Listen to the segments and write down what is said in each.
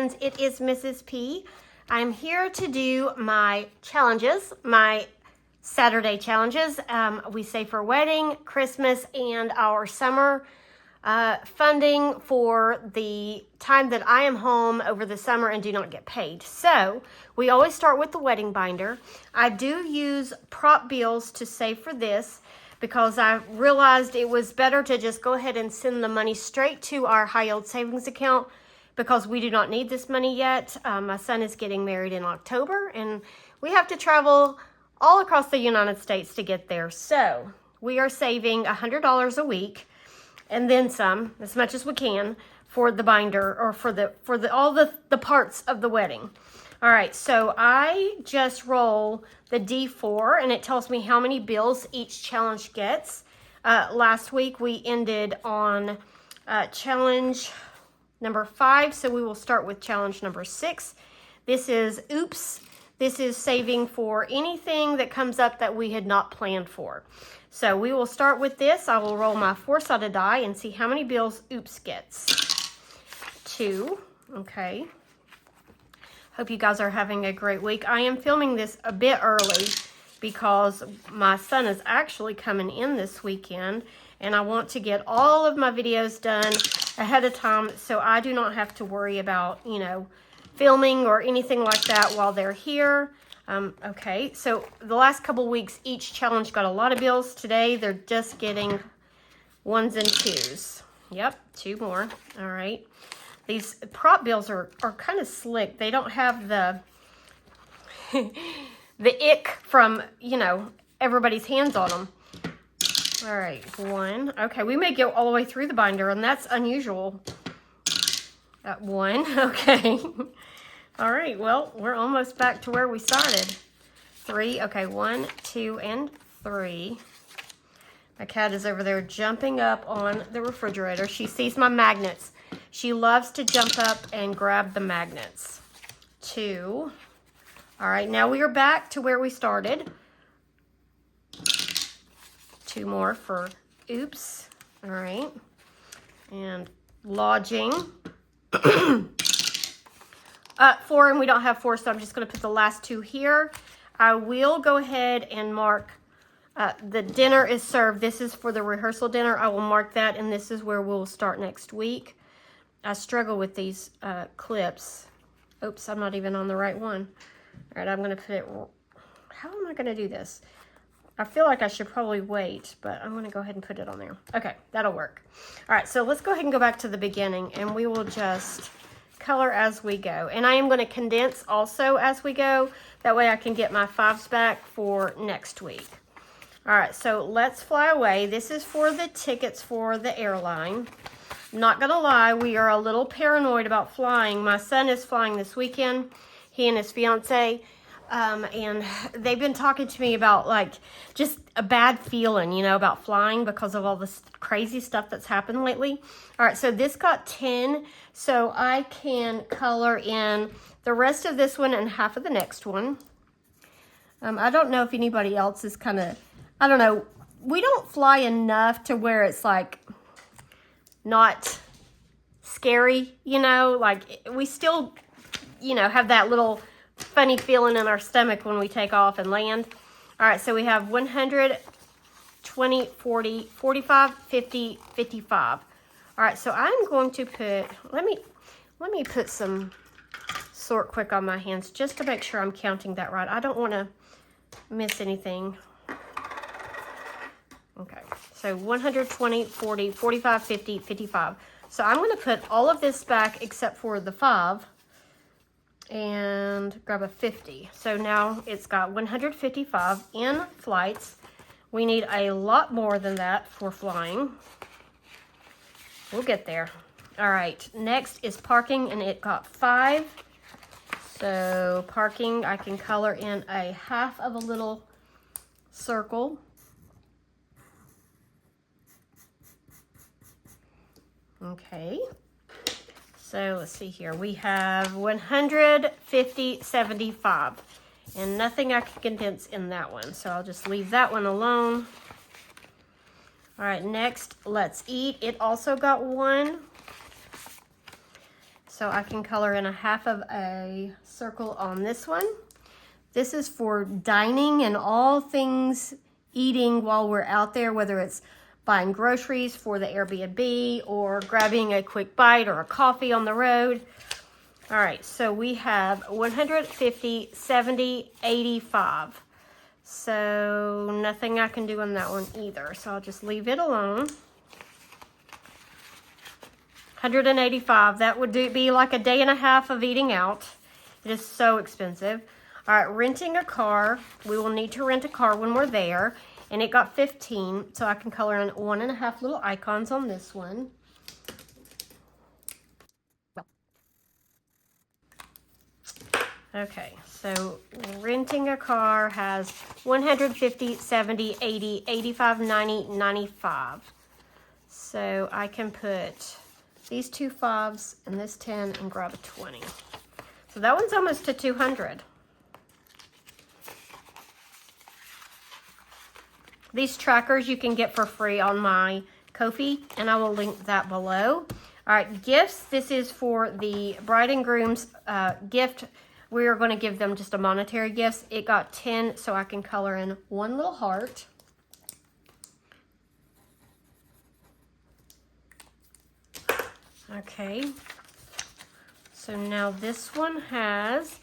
friends, it is Mrs. P. I'm here to do my challenges, my Saturday challenges. We save for wedding, Christmas, and our summer funding for the time that I am home over the summer and do not get paid. So we always start with the wedding binder. I do use prop bills to save for this, because I realized it was better to just go ahead and send the money straight to our high yield savings account, because we do not need this money yet. My son is getting married in October and we have to travel all across the United States to get there. So we are saving $100 a week and then some, as much as we can, for the binder, or for all the parts of the wedding. All right, so I just roll the D4 and it tells me how many bills each challenge gets. Last week we ended on challenge number 5, so we will start with challenge number 6. This is oops. This is saving for anything that comes up that we had not planned for. So we will start with this. I will roll my 4-sided die and see how many bills oops gets. 2, okay. Hope you guys are having a great week. I am filming this a bit early because my son is actually coming in this weekend and I want to get all of my videos done ahead of time so I do not have to worry about, filming or anything like that while they're here. Okay, so the last couple weeks, each challenge got a lot of bills. Today, they're just getting 1s and 2s. Yep, 2 more. All right. These prop bills are kind of slick. They don't have the the ick from, everybody's hands on them. All right, 1. Okay, we may go all the way through the binder, and that's unusual. 1, okay. All right, well, we're almost back to where we started. 3, okay, 1, 2, and 3. My cat is over there jumping up on the refrigerator. She sees my magnets. She loves to jump up and grab the magnets. 2. All right, now we are back to where we started. 2 more for oops. All right. And lodging. 4, and we don't have 4, so I'm just going to put the last 2 here. I will go ahead and mark the dinner is served. This is for the rehearsal dinner. I will mark that, and this is where we'll start next week. I struggle with these clips. Oops, I'm not even on the right one. All right, I'm going to put it... How am I going to do this? I feel like I should probably wait, but I'm going to go ahead and put it on there. Okay, that'll work. All right, so let's go ahead and go back to the beginning, and we will just color as we go. And I am going to condense also as we go. That way I can get my 5s back for next week. All right, so let's fly away. This is for the tickets for the airline. Not gonna lie, we are a little paranoid about flying. My son is flying this weekend, he and his fiance, and they've been talking to me about just a bad feeling, about flying because of all this crazy stuff that's happened lately. All right, so this got 10, so I can color in the rest of this one and half of the next one. I don't know if anybody else is I don't know. We don't fly enough to where it's not scary, we still, have that little funny feeling in our stomach when we take off and land. All right, so we have 100, 20, 40, 45, 50, 55. All right, so I'm going to put, let me put some sort quick on my hands just to make sure I'm counting that right. I don't want to miss anything. Okay, so 120, 40, 45, 50, 55. So I'm going to put all of this back except for the 5 and grab a 50. So now it's got 155 in flights. We need a lot more than that for flying. We'll get there. All right, next is parking, and it got 5. So parking, I can color in a half of a little circle. Okay, so let's see here. We have 150, 75, and nothing I can condense in that one. So I'll just leave that one alone. All right, next, let's eat. It also got 1. So I can color in a half of a circle on this one. This is for dining and all things eating while we're out there, whether it's buying groceries for the Airbnb or grabbing a quick bite or a coffee on the road. All right, so we have 150, 70, 85. So nothing I can do on that one either. So I'll just leave it alone. 185, that would be like a day and a half of eating out. It is so expensive. All right, renting a car. We will need to rent a car when we're there. And it got 15, so I can color in 1.5 little icons on this one. Okay, so renting a car has 150, 70, 80, 85, 90, 95. So I can put these 2 5s and this 10 and grab a 20. So that one's almost to 200. These trackers you can get for free on my Ko-fi, and I will link that below. All right, gifts. This is for the bride and groom's gift. We are going to give them just a monetary gift. It got 10, so I can color in 1 little heart. Okay. So now this one has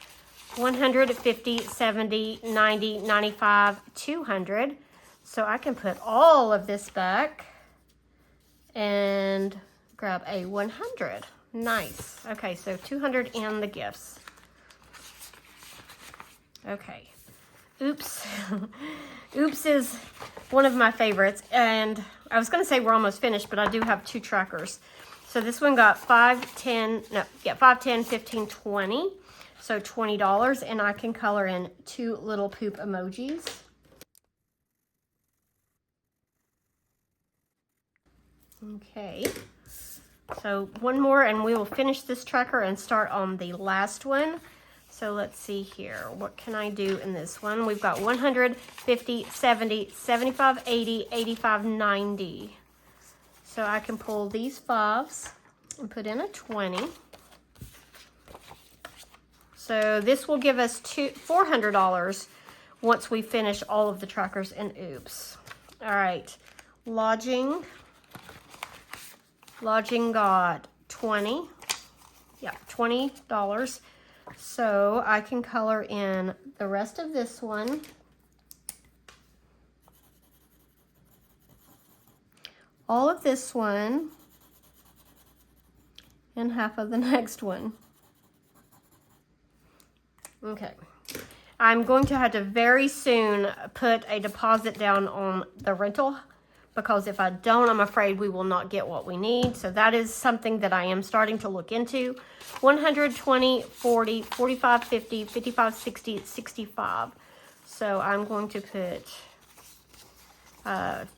150, 70, 90, 95, 200. So I can put all of this back and grab a 100. Nice. Okay, so 200 in the gifts. Okay. Oops. Oops is one of my favorites. And I was going to say we're almost finished, but I do have 2 trackers. So this one got 5, 10, 15, 20. So $20. And I can color in 2 little poop emojis. Okay, so one more and we will finish this tracker and start on the last one. So let's see here. What can I do in this one? We've got 150, 70, 75, 80, 85, 90. So I can pull these 5s and put in a 20. So this will give us $400 once we finish all of the trackers and oops. All right, lodging. Lodging got 20. Yeah, $20. So I can color in the rest of this one. All of this one. And half of the next one. Okay. I'm going to have to very soon put a deposit down on the rental, because if I don't, I'm afraid we will not get what we need. So that is something that I am starting to look into. 120, 40, 45, 50, 55, 60, 65. So I'm going to put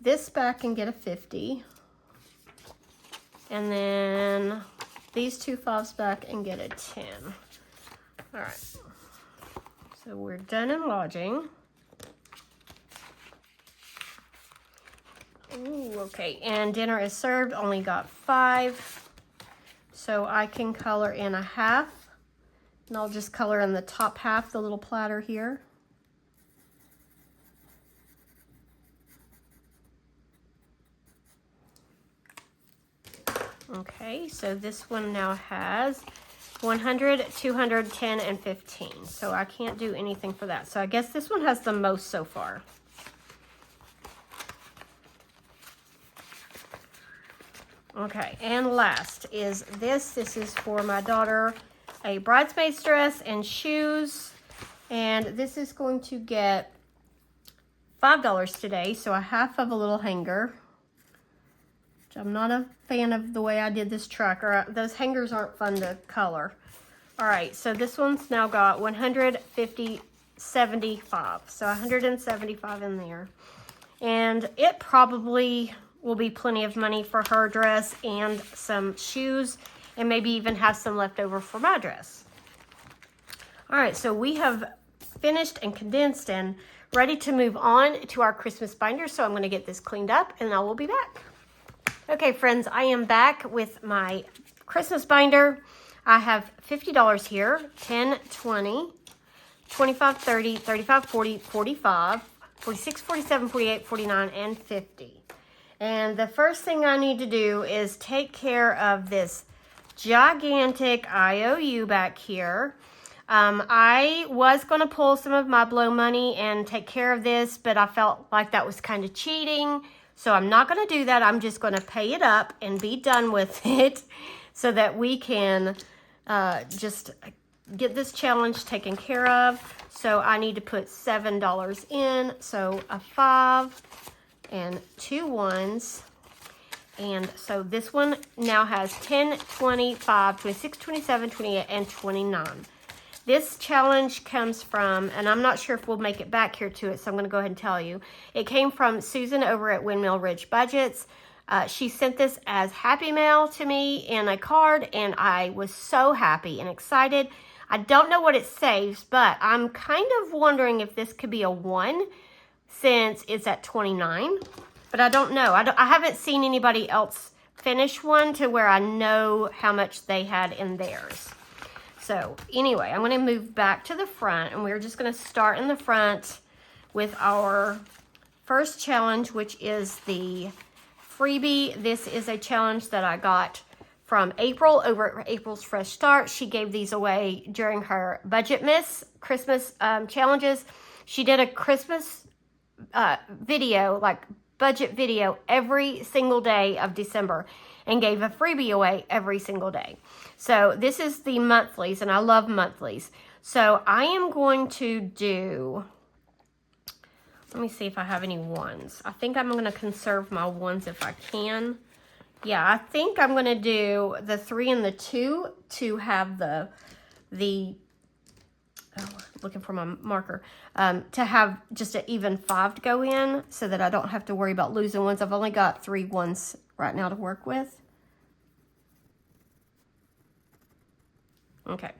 this back and get a 50. And then these 2 5s back and get a 10. All right. So we're done in lodging. Ooh, okay, and dinner is served, only got 5. So I can color in a half, and I'll just color in the top half, the little platter here. Okay, so this one now has 100, 200, 10, and 15. So I can't do anything for that. So I guess this one has the most so far. Okay, and last is this. This is for my daughter, a bridesmaid's dress and shoes. And this is going to get $5 today, so a half of a little hanger. Which I'm not a fan of the way I did this tracker. Those hangers aren't fun to color. All right, so this one's now got 150, 75. So 175 in there. And it probably will be plenty of money for her dress and some shoes, and maybe even have some left over for my dress. All right, so we have finished and condensed and ready to move on to our Christmas binder. So I'm going to get this cleaned up and I will be back. Okay, friends, I am back with my Christmas binder. I have $50 here, 10, 20, 25, 30, 35, 40, 45, 46, 47, 48, 49, and 50. And the first thing I need to do is take care of this gigantic IOU back here. I was going to pull some of my blow money and take care of this, but I felt like that was kind of cheating. So I'm not going to do that. I'm just going to pay it up and be done with it so that we can just get this challenge taken care of. So I need to put $7 in. So a 5 and 2 ones. And so this one now has 10, 25, 26, 27, 28, and 29. This challenge comes from, and I'm not sure if we'll make it back here to it, so I'm going to go ahead and tell you. It came from Susan over at Windmill Ridge Budgets. She sent this as Happy Mail to me in a card, and I was so happy and excited. I don't know what it saves, but I'm kind of wondering if this could be a 1 since it's at 29. But I don't know. I haven't seen anybody else finish one to where I know how much they had in theirs. So anyway, I'm going to move back to the front, and we're just going to start in the front with our first challenge, which is the freebie. This is a challenge that I got from April over at April's Fresh Start. She gave these away during her Budget Miss Christmas challenges. She did a Christmas video, like budget video, every single day of December and gave a freebie away every single day. So this is the monthlies, and I love monthlies. So I am going to do, let me see if I have any ones. I think I'm going to conserve my ones if I can. Yeah, I think I'm going to do the 3 and the 2 to have the looking for my marker, to have just an even 5 to go in so that I don't have to worry about losing ones. I've only got 3 ones right now to work with. Okay,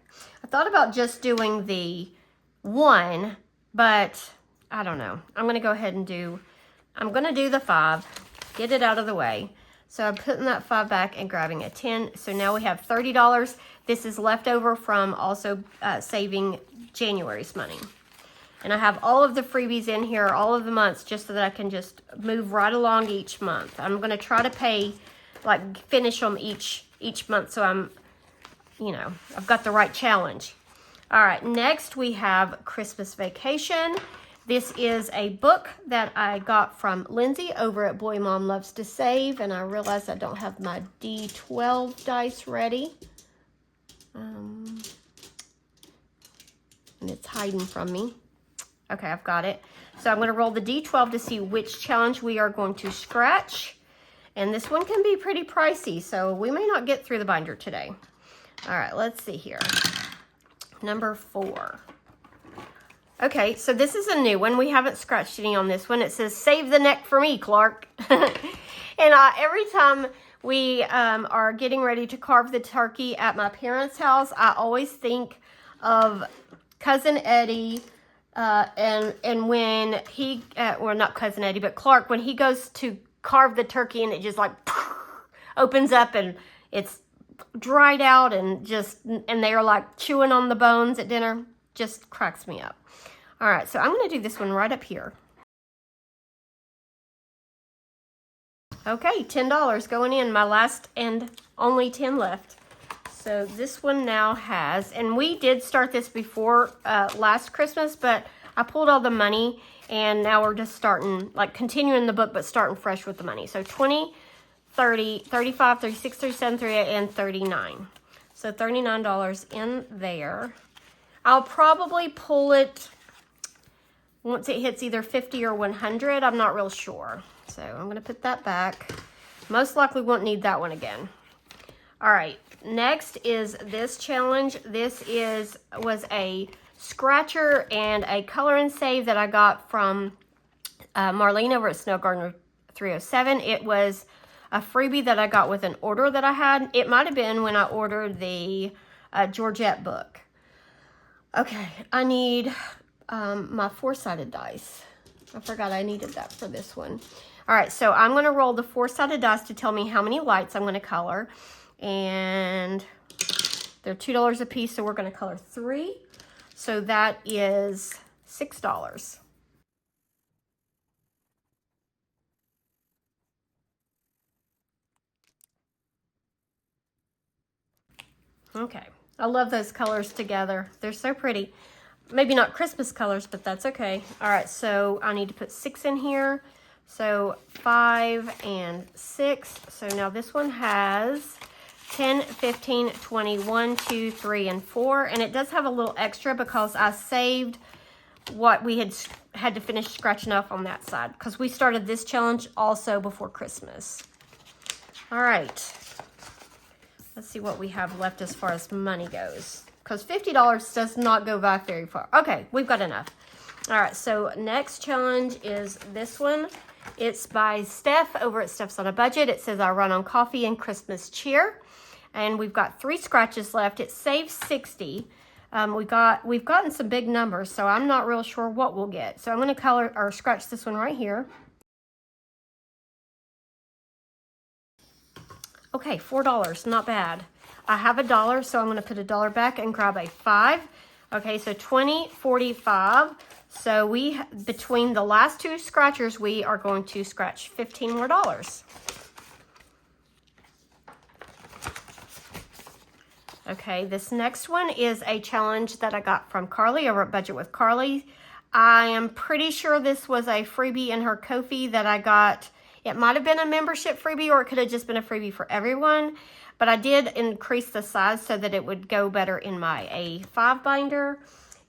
I thought about just doing the 1, but I don't know. I'm going to go ahead and I'm going to do the 5, get it out of the way. So I'm putting that 5 back and grabbing a 10. So now we have $30. This is left over from also saving January's money. And I have all of the freebies in here, all of the months, just so that I can just move right along each month. I'm going to try to pay, like finish them each month, so I'm, I've got the right challenge. All right, next we have Christmas Vacation. This is a book that I got from Lindsay over at Boy Mom Loves to Save, and I realize I don't have my D12 dice ready. And it's hiding from me. Okay, I've got it. So I'm going to roll the D12 to see which challenge we are going to scratch. And this one can be pretty pricey, so we may not get through the binder today. All right, let's see here. Number 4. Okay, so this is a new one. We haven't scratched any on this one. It says, "Save the neck for me, Clark." And every time we are getting ready to carve the turkey at my parents' house, I always think of Cousin Eddie, and when he, well, not Cousin Eddie, but Clark, when he goes to carve the turkey and it just like opens up and it's dried out and they are like chewing on the bones at dinner. Just cracks me up. All right, so I'm going to do this one right up here. Okay, $10 going in, my last and only 10 left. So this one now has, and we did start this before last Christmas, but I pulled all the money and now we're just starting, like continuing the book, but starting fresh with the money. So 20, 30, 35, 36, 37, 38, and 39. So $39 in there. I'll probably pull it once it hits either 50 or 100. I'm not real sure. So I'm going to put that back. Most likely won't need that one again. All right, next is this challenge. This was a scratcher and a color and save that I got from Marlene over at Snow Gardener 307. It was a freebie that I got with an order that I had. It might have been when I ordered the Georgette book. Okay, I need my 4-sided dice. I forgot I needed that for this one. All right, so I'm going to roll the 4-sided dice to tell me how many lights I'm going to color. And They're $2 a piece, so we're going to color 3. So that is $6. Okay, I love those colors together. They're so pretty. Maybe not Christmas colors, but that's okay. All right, so I need to put 6 in here. So 5 and 6. So now this one has 10, 15, 20, 1, 2, 3, and 4. And it does have a little extra because I saved what we had to finish scratching off on that side, because we started this challenge also before Christmas. All right. Let's see what we have left as far as money goes, because $50 does not go back very far. Okay, we've got enough. All right, so next challenge is this one. It's by Steph over at Steph's on a Budget. It says I run on coffee and Christmas cheer. And we've got 3 scratches left. It saves 60. We've gotten some big numbers, so I'm not real sure what we'll get. So I'm going to color or scratch this one right here. Okay, $4, not bad. I have $1, so I'm going to put $1 back and grab a 5. Okay, so 20, 45. So between the last 2 scratchers, we are going to scratch $15 more. Okay, this next one is a challenge that I got from Carly over at Budget with Carly. I am pretty sure this was a freebie in her Ko-fi that I got. It might have been a membership freebie, or it could have just been a freebie for everyone. But I did increase the size so that it would go better in my A5 binder.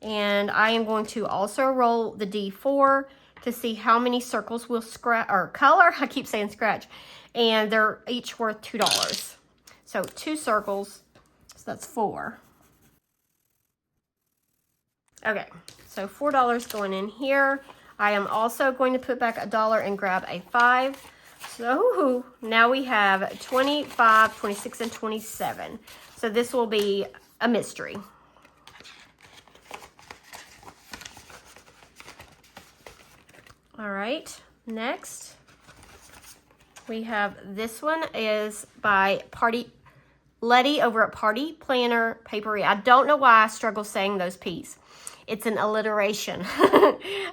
And I am going to also roll the D4 to see how many circles we'll scratch or color. I keep saying scratch. And they're each worth $2. So 2 circles. So that's 4. Okay, so $4 going in here. I am also going to put back $1 and grab a 5. So now we have 25, 26, and 27. So this will be a mystery. All right, next we have this one is by Letty over at Party Planner Papery. I don't know why I struggle saying those P's. It's an alliteration.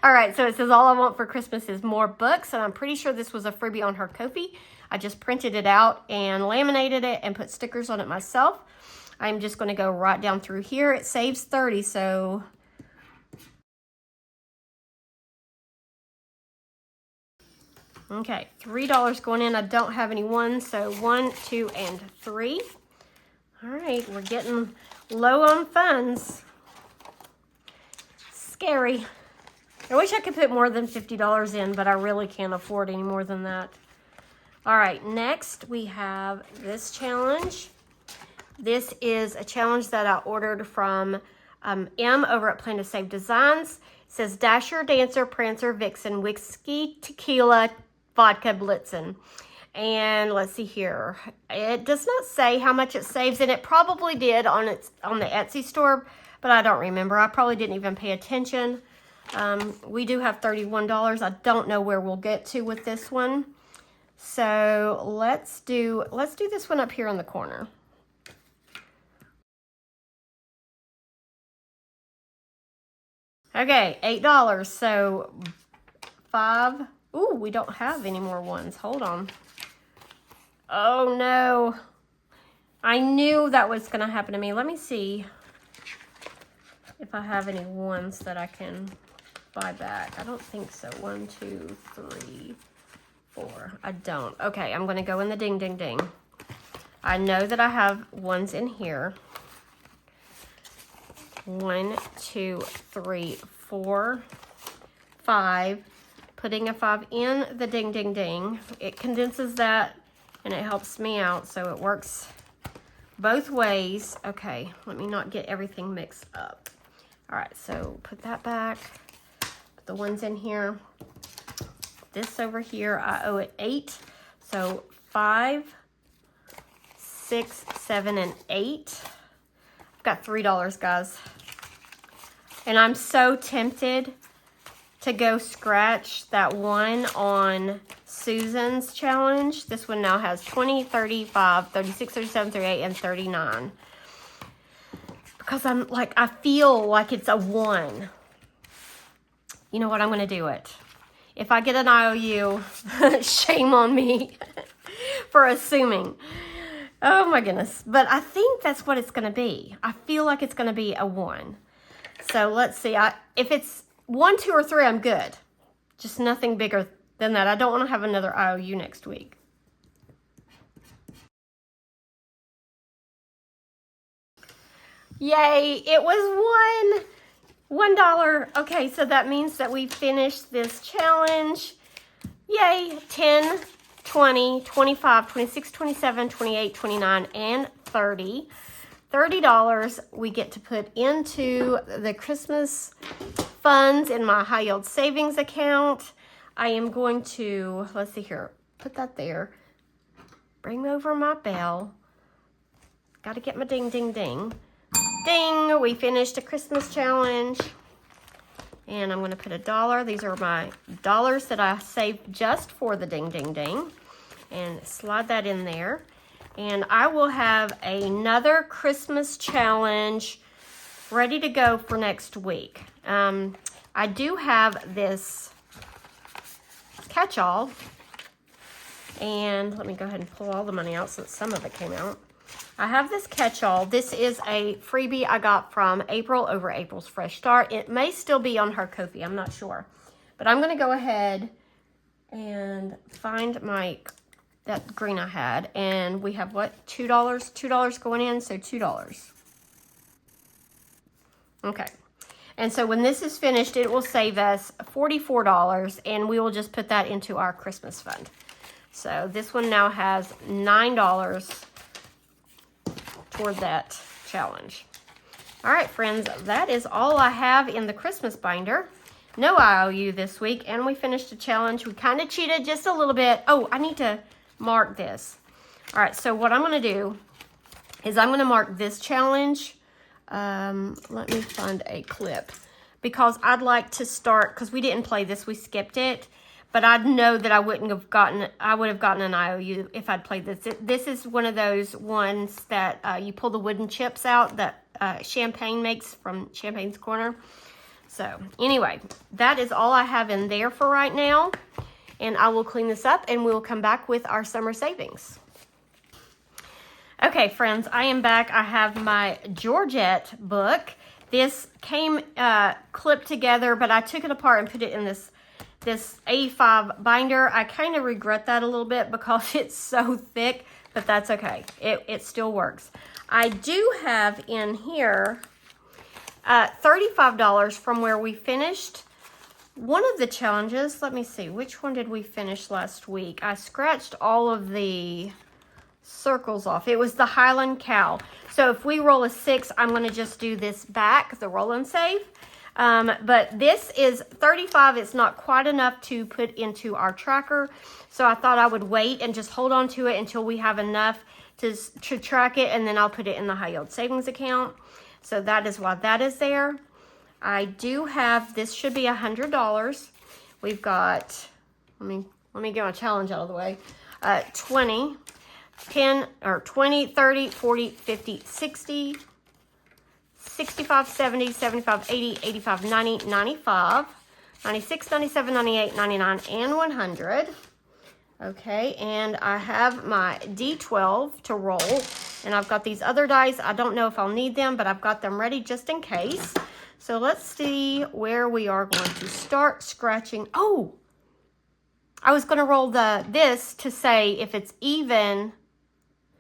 All right, so it says all I want for Christmas is more books, and I'm pretty sure this was a freebie on her Ko-fi. I just printed it out and laminated it and put stickers on it myself. I'm just going to go right down through here. It saves 30, so okay, $3 going in. I don't have any ones, so 1, 2, and 3. All right, we're getting low on funds. Scary. I wish I could put more than $50 in, but I really can't afford any more than that. All right, next we have this challenge. This is a challenge that I ordered from M over at Plan to Save Designs. It says Dasher, Dancer, Prancer, Vixen, Whiskey, Tequila, Vodka, Blitzen. And let's see here. It does not say how much it saves, and it probably did on the Etsy store, but I don't remember. I probably didn't even pay attention. We do have $31. I don't know where we'll get to with this one. So let's do this one up here in the corner. Okay, $8. So 5. Ooh, we don't have any more ones. Hold on. Oh no. I knew that was going to happen to me. Let me see if I have any ones that I can buy back. I don't think so. 1, 2, 3, 4. I don't. Okay, I'm going to go in the ding, ding, ding. I know that I have ones in here. 1, 2, 3, 4, 5. Putting a 5 in the ding, ding, ding. It condenses that and it helps me out, so it works both ways. Okay, let me not get everything mixed up. All right, so put that back. Put the ones in here. This over here, I owe it 8. So 5, 6, 7, and 8. I've got $3, guys. And I'm so tempted to go scratch that one on Susan's challenge. This one now has 20, 35, 36, 37, 38, and 39. because I feel like it's a 1. You know what? I'm going to do it. If I get an IOU, shame on me for assuming. Oh my goodness. But I think that's what it's going to be. I feel like it's going to be a 1. So let's see. If it's 1, 2, or 3, I'm good. Just nothing bigger than that. I don't want to have another IOU next week. Yay, it was $1. Okay, so that means that we finished this challenge. Yay, 10, 20, 25, 26, 27, 28, 29, and 30. $30 we get to put into the Christmas funds in my high yield savings account. I am going to, let's see here, put that there. Bring over my bell. Got to get my ding, ding, ding. Ding, we finished a Christmas challenge. And I'm going to put $1. These are my dollars that I saved just for the ding, ding, ding. And slide that in there. And I will have another Christmas challenge ready to go for next week. I do have this catch-all. And let me go ahead and pull all the money out since some of it came out. I have this catch-all. This is a freebie I got from April over April's Fresh Start. It may still be on her Ko-fi. I'm not sure. But I'm going to go ahead and find that green I had. And we have what? $2? $2 going in, so $2. Okay. And so when this is finished, it will save us $44, and we will just put that into our Christmas fund. So this one now has $9 toward that challenge. All right, friends, that is all I have in the Christmas binder. No IOU this week, and we finished a challenge. We kind of cheated just a little bit. Oh, I need to mark this. All right, so what I'm going to do is I'm going to mark this challenge. Let me find a clip because I'd like to start, because we didn't play this, we skipped it. But I know that I would have gotten an IOU if I'd played this. This is one of those ones that you pull the wooden chips out that Champagne makes from Champagne's Corner. So anyway, that is all I have in there for right now. And I will clean this up and we'll come back with our summer savings. Okay, friends, I am back. I have my Georgette book. This came clipped together, but I took it apart and put it in this A5 binder. I kind of regret that a little bit because it's so thick, but that's okay. It still works. I do have in here $35 from where we finished one of the challenges. Let me see, which one did we finish last week? I scratched all of the circles off. It was the Highland Cow. So if we roll a 6, I'm going to just do this back, the roll and save. But this is 35. It's not quite enough to put into our tracker. So I thought I would wait and just hold on to it until we have enough to track it. And then I'll put it in the high yield savings account. So that is why that is there. I do have, this should be $100. We've got, let me get my challenge out of the way. 20, 10, or 20, 30, 40, 50, 60, 65, 70, 75, 80, 85, 90, 95, 96, 97, 98, 99, and 100. Okay, and I have my D12 to roll, and I've got these other dice. I don't know if I'll need them, but I've got them ready just in case. So let's see where we are going to start scratching. Oh, I was going to roll this to say if it's even.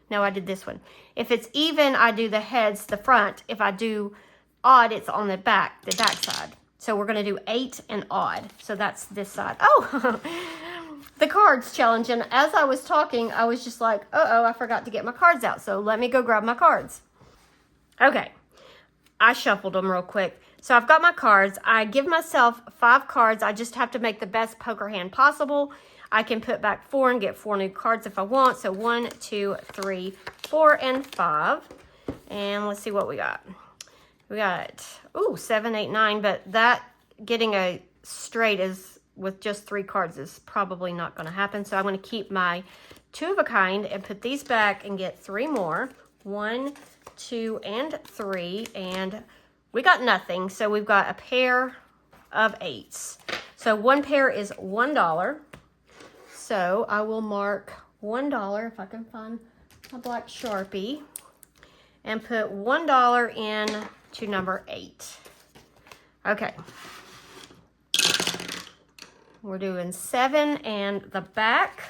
No, I did this one. If it's even, I do the heads, the front. If I do odd, it's on the back side. So we're going to do 8 and odd. So that's this side. Oh, the cards challenge. And as I was talking, I was just like, uh-oh, I forgot to get my cards out. So let me go grab my cards. Okay, I shuffled them real quick. So I've got my cards. I give myself 5 cards. I just have to make the best poker hand possible. I can put back 4 and get 4 new cards if I want. So 1, 2, 3, 4, and 5. And let's see what we got. We got, 7, 8, 9. But that, getting a straight is with just 3 cards is probably not going to happen. So I'm going to keep my 2 of a kind and put these back and get 3 more. 1, 2, and 3, and we got nothing. So we've got a pair of 8s. So one pair is $1. So I will mark $1 if I can find a black Sharpie and put $1 in to number 8. Okay. We're doing 7 and the back.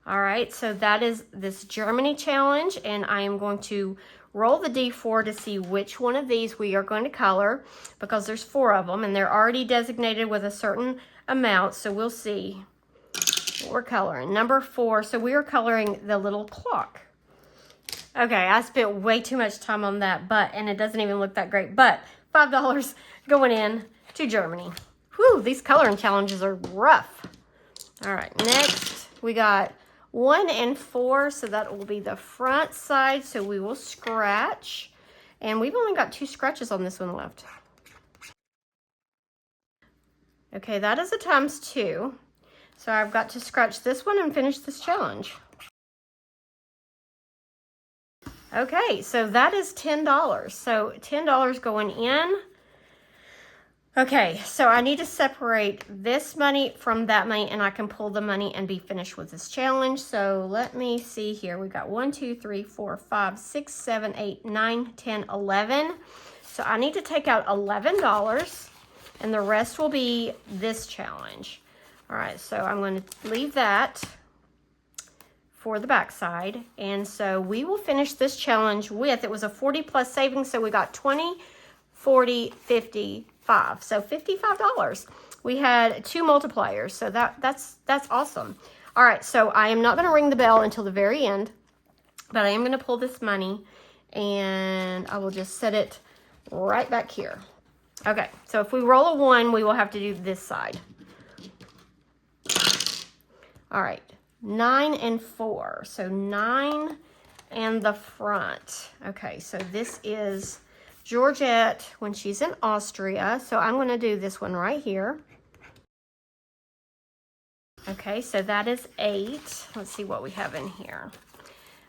All right, so that is this Germany challenge, and I am going to roll the D4 to see which one of these we are going to color, because there's 4 of them and they're already designated with a certain amount, so we'll see what we're coloring. Number 4, so we are coloring the little clock. Okay, I spent way too much time on that, and it doesn't even look that great, but $5 going in to Germany. Whew, these coloring challenges are rough. All right, next we got 1 and 4, so that will be the front side, so we will scratch. And we've only got 2 scratches on this one left. Okay, that is a ×2. So I've got to scratch this one and finish this challenge. Okay, so that is $10. So $10 going in. Okay, so I need to separate this money from that money, and I can pull the money and be finished with this challenge. So let me see here. We got 1, 2, 3, 4, 5, 6, 7, 8, 9, 10, 11. So I need to take out $11, and the rest will be this challenge. All right, so I'm going to leave that for the back side. And so we will finish this challenge with, it was a 40 plus savings, so we got 20, 40, 50, 5. So $55. We had 2 multipliers, so that's awesome. All right, so I am not going to ring the bell until the very end, but I am going to pull this money, and I will just set it right back here. Okay, so if we roll a 1, we will have to do this side. All right, 9 and 4, so 9 and the front. Okay, so this is Georgette when she's in Austria. So I'm going to do this one right here. Okay, so that is 8. Let's see what we have in here.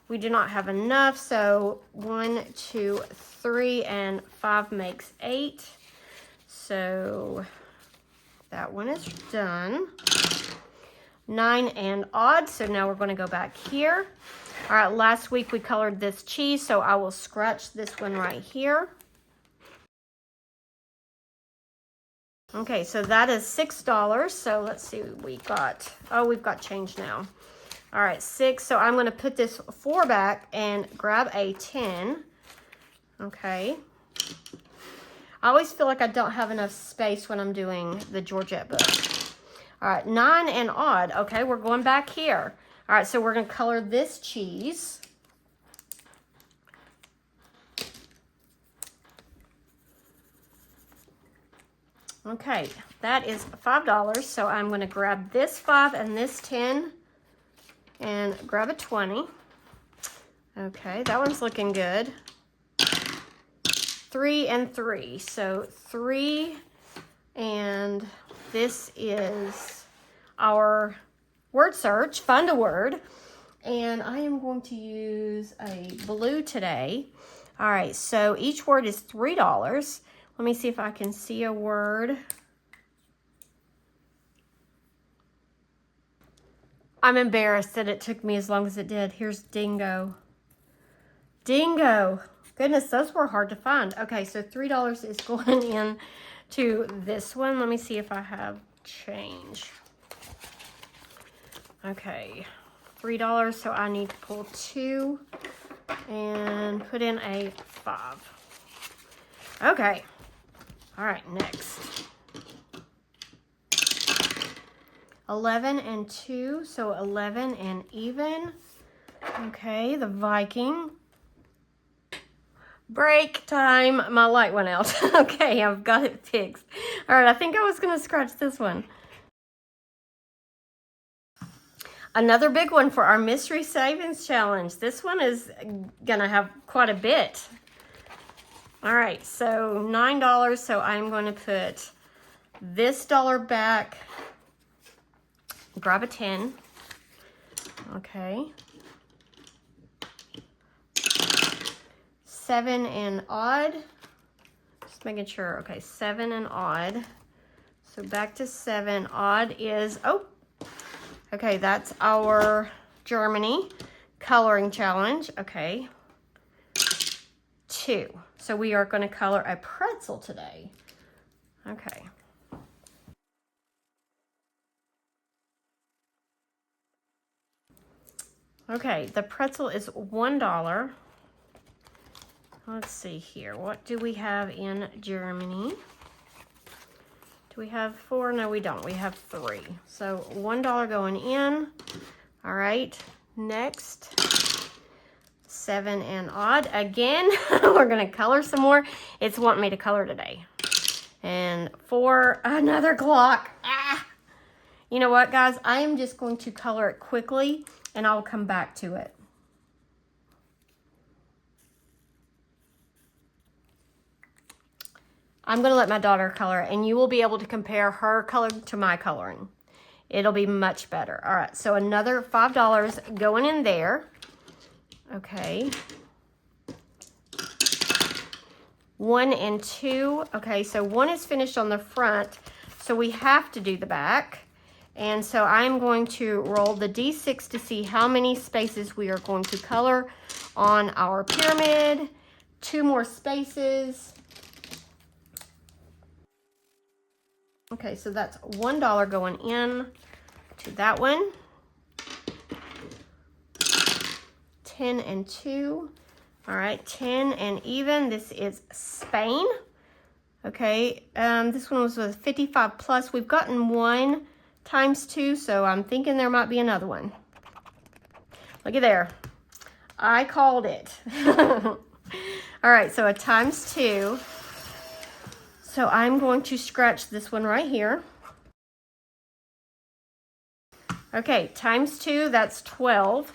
We do not have enough, so 1, 2, 3, and 5 makes 8. So that one is done. 9 and odd, so now we're going to go back here. All right, last week we colored this cheese, so I will scratch this one right here. Okay, so that is $6. So let's see, we've got change now. All right, 6. So I'm going to put this 4 back and grab a 10. Okay. I always feel like I don't have enough space when I'm doing the Georgette book. All right, 9 and odd. Okay, we're going back here. All right, so we're going to color this cheese. Okay, that is $5, so I'm going to grab this 5 and this 10 and grab a 20. Okay, that one's looking good. 3 and 3, so 3, and this is our word search, find a word, and I am going to use a blue today. All right, so each word is $3. Let me see if I can see a word. I'm embarrassed that it took me as long as it did. Here's dingo. Dingo. Goodness, those were hard to find. Okay, so $3 is going in to this one. Let me see if I have change. Okay, $3, so I need to pull 2 and put in a 5. Okay. All right, next. 11 and 2, so 11 and even. Okay, the Viking. Break time. My light went out. Okay, I've got it fixed. All right, I think I was going to scratch this one. Another big one for our mystery savings challenge. This one is going to have quite a bit. All right, so $9, so I'm going to put this dollar back, grab a 10, okay, 7 and odd. Just making sure. Okay, 7 and odd. So back to 7. Odd is, oh, okay, that's our Germany coloring challenge. Okay. 2. So we are going to color a pretzel today. Okay. Okay, the pretzel is $1. Let's see here. What do we have in Germany? Do we have 4? No, we don't. We have 3. So $1 going in. All right. Next, 7 and odd. Again, we're going to color some more. It's wanting me to color today. And 4, another clock. Ah! You know what, guys? I am just going to color it quickly, and I'll come back to it. I'm going to let my daughter color, and you will be able to compare her color to my coloring. It'll be much better. All right, so another $5 going in there. Okay. 1 and 2. Okay, so 1 is finished on the front, so we have to do the back. And so I'm going to roll the D6 to see how many spaces we are going to color on our pyramid. 2 more spaces. Okay, so that's $1 going in to that one. 10 and 2. All right, 10 and even. This is Spain. Okay, this one was with 55 plus. We've gotten 1 times 2, so I'm thinking there might be another one. Look at there. I called it. All right, so a times 2. So I'm going to scratch this one right here. Okay, times 2, that's 12.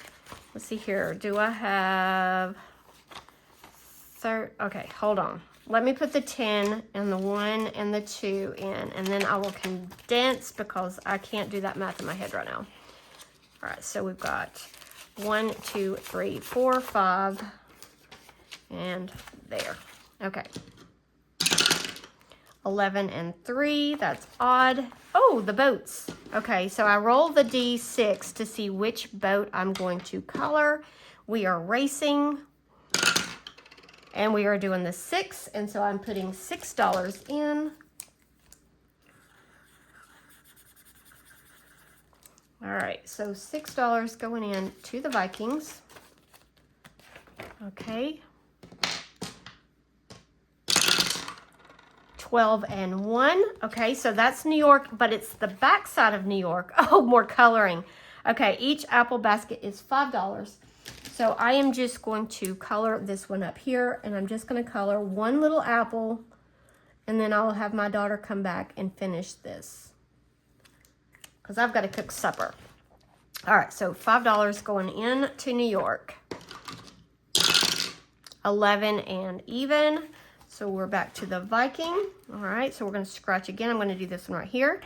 Let's see here. Do I have... Okay, hold on. Let me put the 10 and the 1 and the 2 in, and then I will condense because I can't do that math in my head right now. All right, so we've got 1, 2, 3, 4, 5, and there. Okay. 11 and 3, that's odd. Oh, the boats. Okay, so I roll the D6 to see which boat I'm going to color. We are racing, and we are doing the 6, and so I'm putting $6 in. All right, so $6 going in to the Vikings. Okay. 12 and 1. Okay, so that's New York, but it's the back side of New York. Oh, more coloring. Okay, each apple basket is $5. So I am just going to color this one up here, and I'm just going to color 1 little apple, and then I'll have my daughter come back and finish this because I've got to cook supper. All right, so $5 going in to New York. 11 and even. So we're back to the Viking. All right, so we're going to scratch again. I'm going to do this one right here.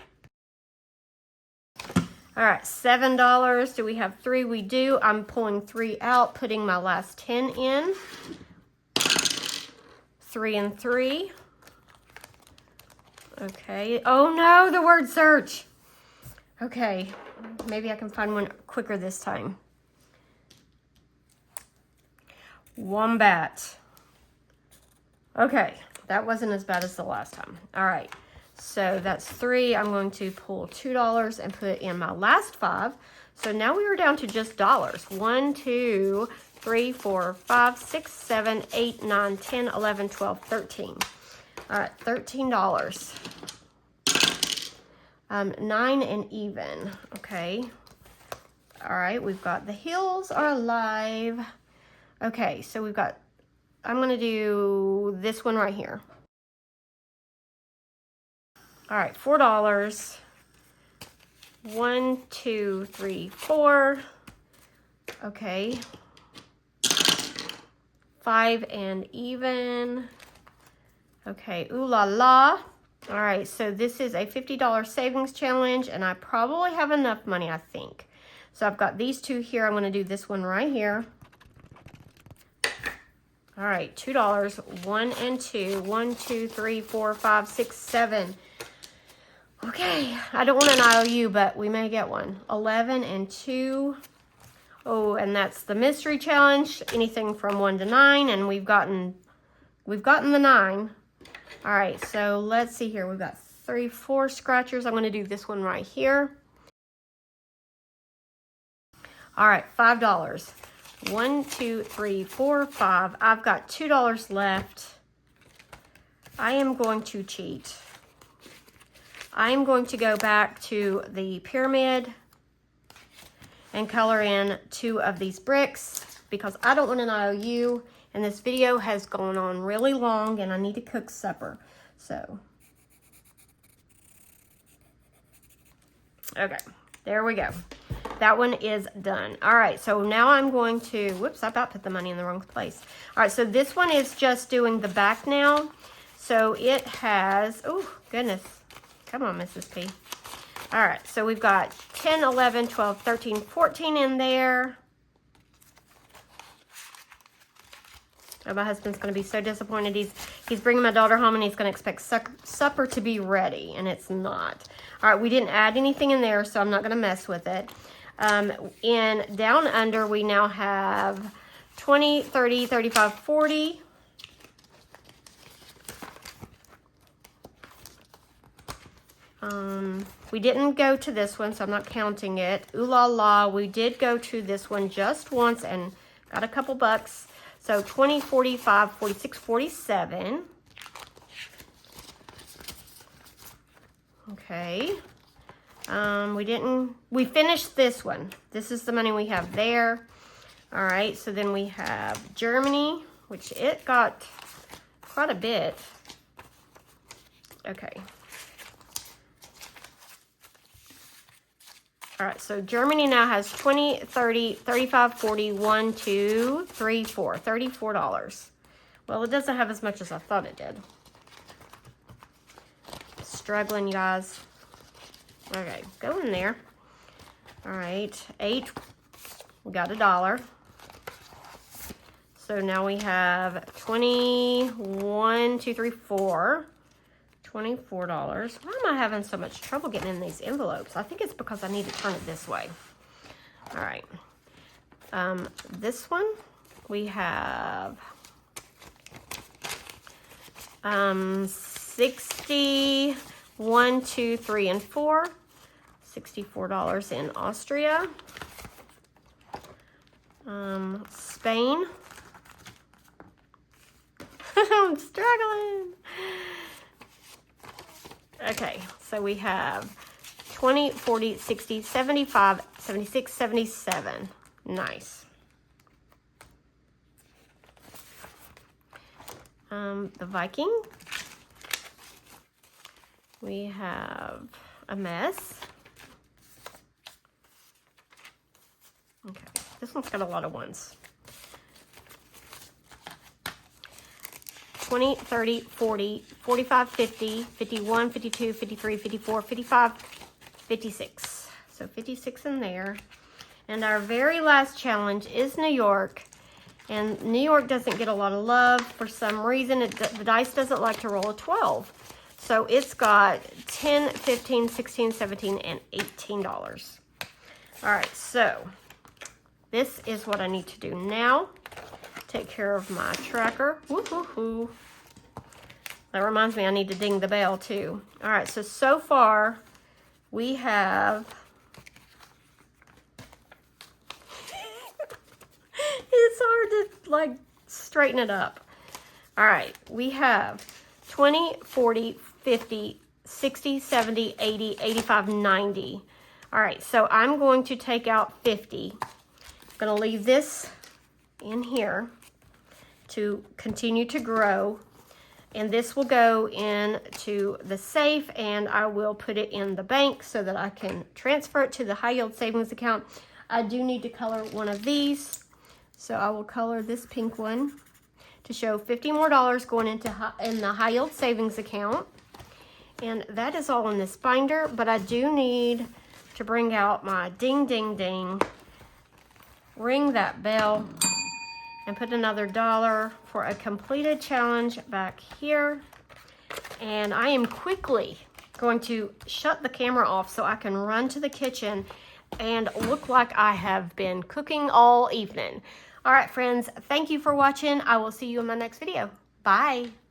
All right, $7. Do we have 3? We do. I'm pulling 3 out, putting my last 10 in. 3 and 3. Okay. Oh no, the word search. Okay, maybe I can find one quicker this time. Wombat. Okay, that wasn't as bad as the last time. All right, so that's 3. I'm going to pull $2 and put in my last 5. So now we are down to just dollars. 1, 2, 3, 4, 5, 6, 7, 8, 9, 10, 11, 12, 13. All right, $13. 9 and even. Okay. All right, we've got the hills are alive. Okay, so we've got, I'm going to do this one right here. All right, $4. 1, 2, 3, 4. Okay. 5 and even. Okay, ooh la la. All right, so this is a $50 savings challenge, and I probably have enough money, I think. So I've got these 2 here. I'm going to do this one right here. All right, $2. 1 and 2. 1, 2, 3, 4, 5, 6, 7. Okay, I don't want an IOU, but we may get one. 11 and 2. Oh, and that's the mystery challenge. Anything from 1 to 9, and we've gotten the 9. All right, so let's see here. We've got 3, 4 scratchers. I'm going to do this one right here. All right, $5. 1, 2, 3, 4, 5. I've got $2 left. I am going to cheat. I am going to go back to the pyramid and color in 2 of these bricks because I don't want an IOU, and this video has gone on really long and I need to cook supper. So, okay, there we go. That one is done. All right, so now I'm going to, whoops, I about put the money in the wrong place. All right, so this one is just doing the back now. So it has, oh, goodness. Come on, Mrs. P. All right, so we've got 10, 11, 12, 13, 14 in there. Oh, my husband's going to be so disappointed. He's bringing my daughter home, and he's going to expect supper to be ready, and it's not. All right, we didn't add anything in there, so I'm not going to mess with it. In Down Under, we now have 20, 30, 35, 40. We didn't go to this one, so I'm not counting it. Ooh La La, we did go to this one just once and got a couple bucks. So 20, 45, 46, 47. Okay. We finished this one. This is the money we have there. All right, so then we have Germany, which it got quite a bit. Okay. All right, so Germany now has 20, 30, 35, 40, 1, 2, 3, 4, $34. Well, it doesn't have as much as I thought it did. Struggling, you guys. Okay, go in there. All right, 8, we got $1. So now we have 21, 2, 3, 4. $24. Why am I having so much trouble getting in these envelopes? I think it's because I need to turn it this way. All right. This one, we have 60, 1, 2, 3, and 4. $64 in Austria. Spain. I'm struggling. Okay, so we have 20, 40, 60, 75, 76, 77. Nice. The Viking. We have a mess. Okay, this one's got a lot of ones. 20, 30, 40, 45, 50, 51, 52, 53, 54, 55, 56. So 56 in there. And our very last challenge is New York. And New York doesn't get a lot of love for some reason. The dice doesn't like to roll a 12. So it's got 10, 15, 16, 17, and $18. All right, so this is what I need to do now. Take care of my tracker. Woo-hoo-hoo. That reminds me I need to ding the bell too. All right, so far we have it's hard to like straighten it up. All right, we have 20, 40, 50, 60, 70, 80, 85, 90. All right, so I'm going to take out 50. I'm gonna leave this in here to continue to grow, and this will go into the safe, and I will put it in the bank so that I can transfer it to the high yield savings account. I do need to color one of these, so I will color this pink one to show $50 more going into in the high yield savings account. And that is all in this binder, but I do need to bring out my ding ding ding, ring that bell, and put another $1 for a completed challenge back here. And I am quickly going to shut the camera off so I can run to the kitchen and look like I have been cooking all evening. All right, friends, thank you for watching. I will see you in my next video. Bye.